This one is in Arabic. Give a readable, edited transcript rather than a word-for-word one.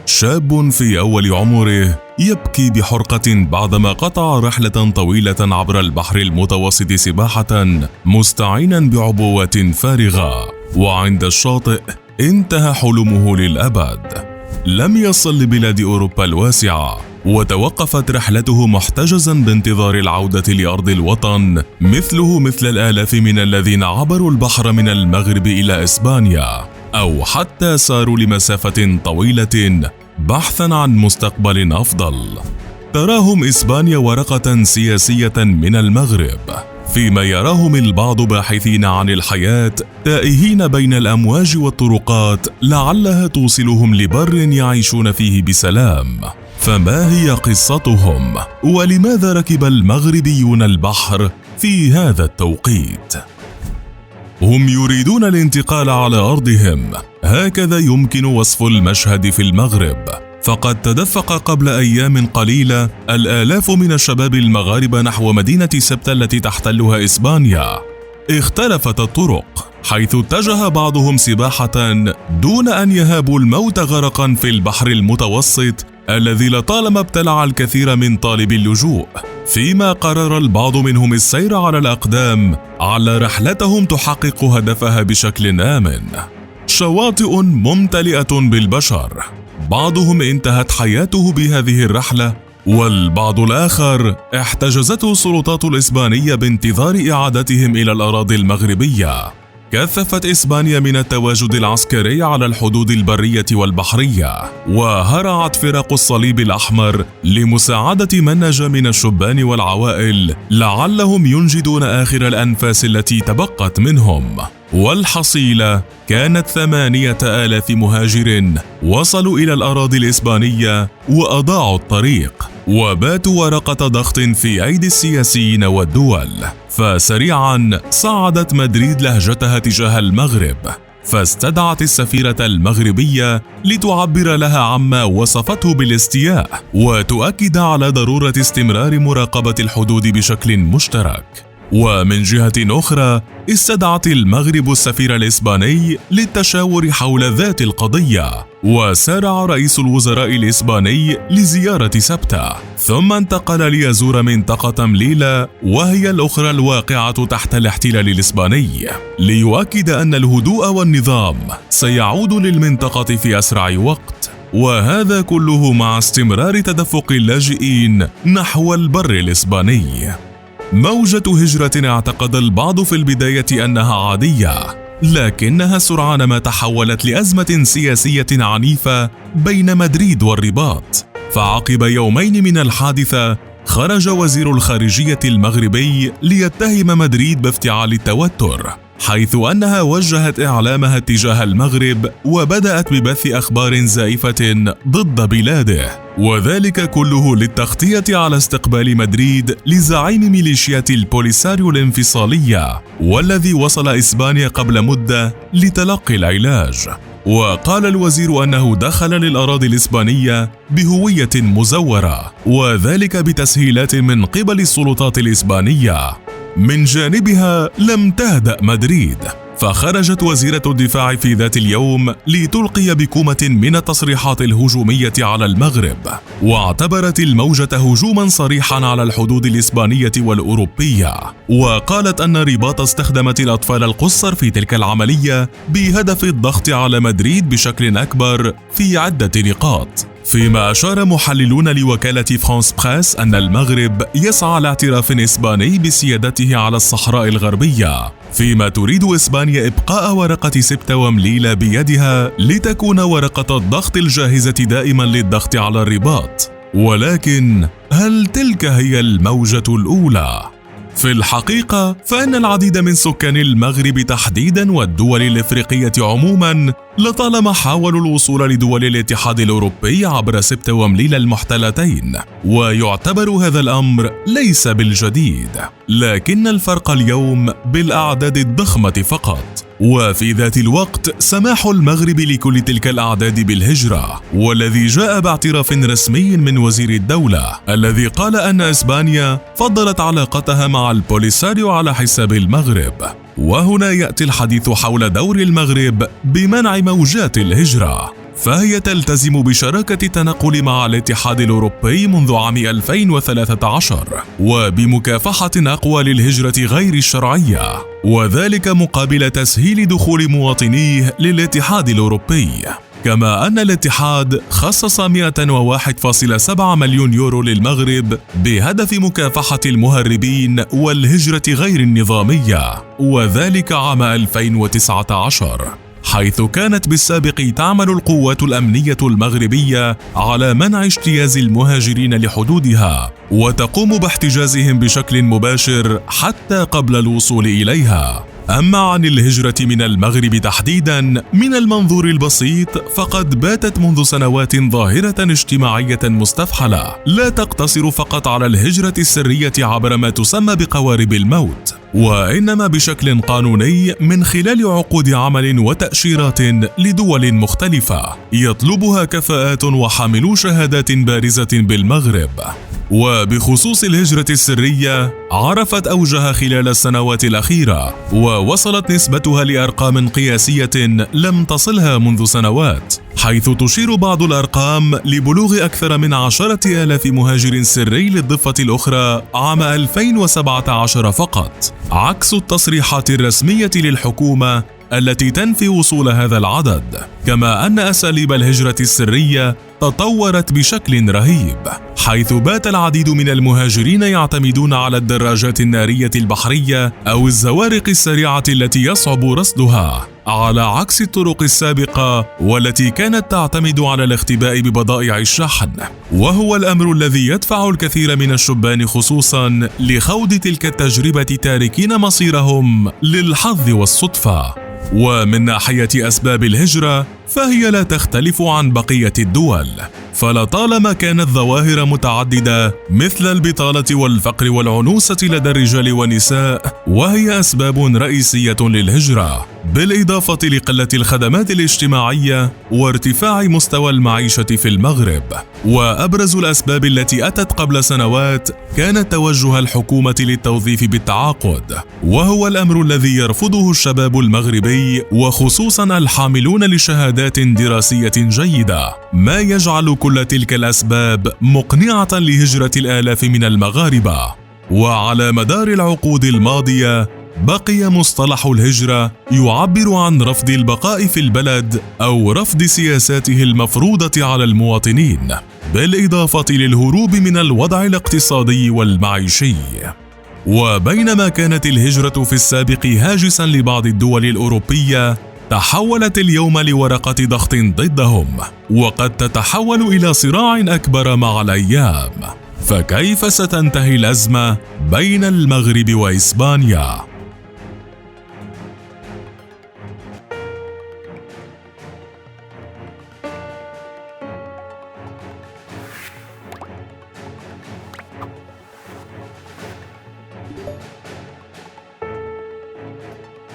شاب في أول عمره يبكي بحرقة بعدما قطع رحلة طويلة عبر البحر المتوسط سباحة مستعينا بعبوات فارغة، وعند الشاطئ انتهى حلمه للأبد. لم يصل لبلاد أوروبا الواسعة، وتوقفت رحلته محتجزا بانتظار العودة لأرض الوطن، مثله مثل الآلاف من الذين عبروا البحر من المغرب إلى إسبانيا، أو حتى ساروا لمسافة طويلة بحثا عن مستقبل أفضل. تراهم إسبانيا ورقة سياسية من المغرب، فيما يراهم البعض باحثين عن الحياة تائهين بين الأمواج والطرقات لعلها توصلهم لبر يعيشون فيه بسلام. فما هي قصتهم؟ ولماذا ركب المغربيون البحر في هذا التوقيت؟ هم يريدون الانتقال على أرضهم، هكذا يمكن وصف المشهد في المغرب. فقد تدفق قبل أيام قليلة الآلاف من الشباب المغاربة نحو مدينة سبتة التي تحتلها إسبانيا. اختلفت الطرق، حيث اتجه بعضهم سباحة دون أن يهابوا الموت غرقا في البحر المتوسط الذي لطالما ابتلع الكثير من طالبي اللجوء، فيما قرر البعض منهم السير على الأقدام على رحلتهم تحقق هدفها بشكل آمن. شواطئ ممتلئة بالبشر، بعضهم انتهت حياته بهذه الرحلة، والبعض الآخر احتجزته السلطات الإسبانية بانتظار إعادتهم إلى الأراضي المغربية. كثفت إسبانيا من التواجد العسكري على الحدود البرية والبحرية، وهرعت فرق الصليب الأحمر لمساعدة من نجا من الشبان والعوائل لعلهم ينجدون آخر الأنفاس التي تبقت منهم. والحصيلة كانت 8,000 مهاجر وصلوا إلى الأراضي الإسبانية وأضاعوا الطريق، وباتوا ورقة ضغط في أيدي السياسيين والدول. فسريعا صعدت مدريد لهجتها تجاه المغرب، فاستدعت السفيرة المغربية لتعبر لها عما وصفته بالاستياء، وتؤكد على ضرورة استمرار مراقبة الحدود بشكل مشترك. ومن جهة أخرى استدعت المغرب السفير الإسباني للتشاور حول ذات القضية، وسارع رئيس الوزراء الإسباني لزيارة سبتة، ثم انتقل ليزور منطقة مليلة وهي الأخرى الواقعة تحت الاحتلال الإسباني، ليؤكد أن الهدوء والنظام سيعود للمنطقة في أسرع وقت. وهذا كله مع استمرار تدفق اللاجئين نحو البر الإسباني. موجة هجرة اعتقد البعض في البداية أنها عادية، لكنها سرعان ما تحولت لأزمة سياسية عنيفة بين مدريد والرباط. فعقب يومين من الحادثة خرج وزير الخارجية المغربي ليتهم مدريد بافتعال التوتر، حيث أنها وجهت إعلامها اتجاه المغرب وبدأت ببث أخبار زائفة ضد بلاده، وذلك كله للتغطية على استقبال مدريد لزعيم ميليشيات البوليساريو الانفصالية، والذي وصل إسبانيا قبل مدة لتلقي العلاج. وقال الوزير أنه دخل للأراضي الإسبانية بهوية مزورة، وذلك بتسهيلات من قبل السلطات الإسبانية. من جانبها لم تهدأ مدريد، فخرجت وزيرة الدفاع في ذات اليوم لتلقي بكومة من التصريحات الهجومية على المغرب، واعتبرت الموجة هجوما صريحا على الحدود الإسبانية والأوروبية، وقالت أن الرباط استخدمت الأطفال القُصّر في تلك العملية بهدف الضغط على مدريد بشكل أكبر في عدة نقاط. فيما أشار محللون لوكالة فرانس بريس أن المغرب يسعى لاعتراف إسباني بسيادته على الصحراء الغربية، فيما تريد إسبانيا إبقاء ورقة سبتة ومليلة بيدها لتكون ورقة الضغط الجاهزة دائما للضغط على الرباط. ولكن هل تلك هي الموجة الأولى؟ في الحقيقة فإن العديد من سكان المغرب تحديدا والدول الإفريقية عموما لطالما حاولوا الوصول لدول الاتحاد الأوروبي عبر سبتة ومليلة المحتلتين، ويعتبر هذا الأمر ليس بالجديد، لكن الفرق اليوم بالأعداد الضخمة فقط. وفي ذات الوقت سماح المغرب لكل تلك الأعداد بالهجرة، والذي جاء باعتراف رسمي من وزير الدولة الذي قال أن إسبانيا فضلت علاقتها مع البوليساريو على حساب المغرب. وهنا يأتي الحديث حول دور المغرب بمنع موجات الهجرة، فهي تلتزم بشراكة التنقل مع الاتحاد الأوروبي منذ عام 2013 وبمكافحة أقوى للهجرة غير الشرعية، وذلك مقابل تسهيل دخول مواطنيه للاتحاد الأوروبي. كما أن الاتحاد خصص 101.7 مليون يورو للمغرب بهدف مكافحة المهربين والهجرة غير النظامية، وذلك عام 2019، حيث كانت بالسابق تعمل القوات الأمنية المغربية على منع اجتياز المهاجرين لحدودها وتقوم باحتجازهم بشكل مباشر حتى قبل الوصول إليها. أما عن الهجرة من المغرب تحديداً، من المنظور البسيط فقد باتت منذ سنوات ظاهرة اجتماعية مستفحلة لا تقتصر فقط على الهجرة السرية عبر ما تسمى بقوارب الموت، وإنما بشكل قانوني من خلال عقود عمل وتأشيرات لدول مختلفة يطلبها كفاءات وحاملو شهادات بارزة بالمغرب. وبخصوص الهجرة السرية، عرفت أوجها خلال السنوات الأخيرة، ووصلت نسبتها لأرقام قياسية لم تصلها منذ سنوات، حيث تشير بعض الأرقام لبلوغ أكثر من 10,000 مهاجر سري للضفة الأخرى عام 2017 فقط، عكس التصريحات الرسمية للحكومة التي تنفي وصول هذا العدد. كما أن أساليب الهجرة السرية تطورت بشكل رهيب، حيث بات العديد من المهاجرين يعتمدون على الدراجات النارية البحرية أو الزوارق السريعة التي يصعب رصدها، على عكس الطرق السابقة والتي كانت تعتمد على الاختباء ببضائع الشحن، وهو الأمر الذي يدفع الكثير من الشبان خصوصا لخوض تلك التجربة تاركين مصيرهم للحظ والصدفة. ومن ناحية أسباب الهجرة فهي لا تختلف عن بقية الدول، فلطالما كانت ظواهر متعددة مثل البطالة والفقر والعنوسة لدى الرجال والنساء، وهي أسباب رئيسية للهجرة، بالإضافة لقلة الخدمات الاجتماعية وارتفاع مستوى المعيشة في المغرب. وأبرز الأسباب التي أتت قبل سنوات كان توجه الحكومة للتوظيف بالتعاقد، وهو الأمر الذي يرفضه الشباب المغربي وخصوصا الحاملون لشهادات دراسية جيدة، ما يجعل كل تلك الأسباب مقنعة لهجرة الآلاف من المغاربة. وعلى مدار العقود الماضية بقي مصطلح الهجرة يعبر عن رفض البقاء في البلد أو رفض سياساته المفروضة على المواطنين، بالإضافة للهروب من الوضع الاقتصادي والمعيشي. وبينما كانت الهجرة في السابق هاجسا لبعض الدول الأوروبية، تحولت اليوم لورقة ضغط ضدهم، وقد تتحول إلى صراع أكبر مع الأيام. فكيف ستنتهي الأزمة بين المغرب وإسبانيا؟